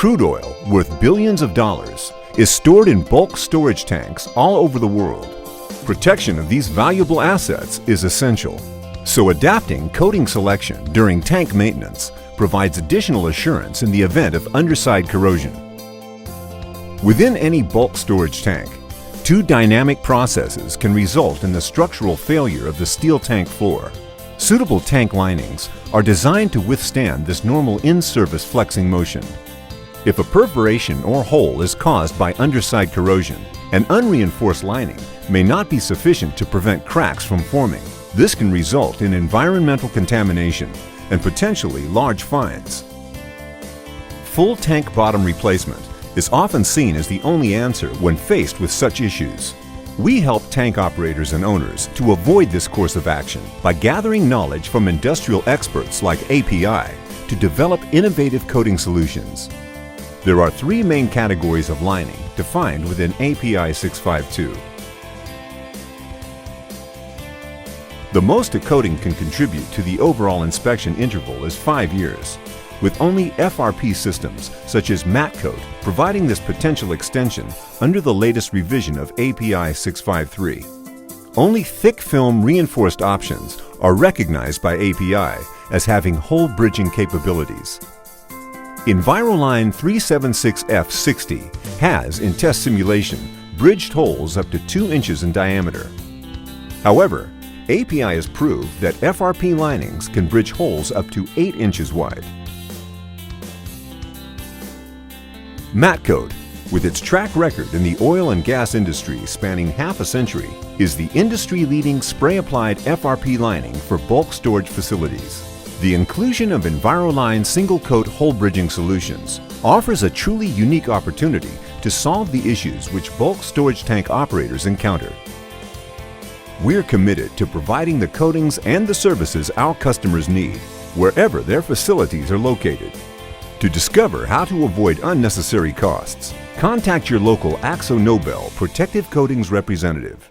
Crude oil, worth billions of dollars, is stored in bulk storage tanks all over the world. Protection of these valuable assets is essential, so adapting coating selection during tank maintenance provides additional assurance in the event of underside corrosion. Within any bulk storage tank, two dynamic processes can result in the structural failure of the steel tank floor. Suitable tank linings are designed to withstand this normal in-service flexing motion. If a perforation or hole is caused by underside corrosion, an unreinforced lining may not be sufficient to prevent cracks from forming. This can result in environmental contamination and potentially large fines. Full tank bottom replacement is often seen as the only answer when faced with such issues. We help tank operators and owners to avoid this course of action by gathering knowledge from industrial experts like API to develop innovative coating solutions. There are three main categories of lining defined within API 652. The most a coating can contribute to the overall inspection interval is 5 years, with only FRP systems such as matte coat providing this potential extension under the latest revision of API 653. Only thick film reinforced options are recognized by API as having hole bridging capabilities. EnviroLine 376F60 has, in test simulation, bridged holes up to 2 inches in diameter. However, API has proved that FRP linings can bridge holes up to 8 inches wide. Matte Coat, with its track record in the oil and gas industry spanning half a century, is the industry-leading spray-applied FRP lining for bulk storage facilities. The inclusion of EnviroLine single-coat hole bridging solutions offers a truly unique opportunity to solve the issues which bulk storage tank operators encounter. We're committed to providing the coatings and the services our customers need, wherever their facilities are located. To discover how to avoid unnecessary costs, contact your local AkzoNobel Protective Coatings representative.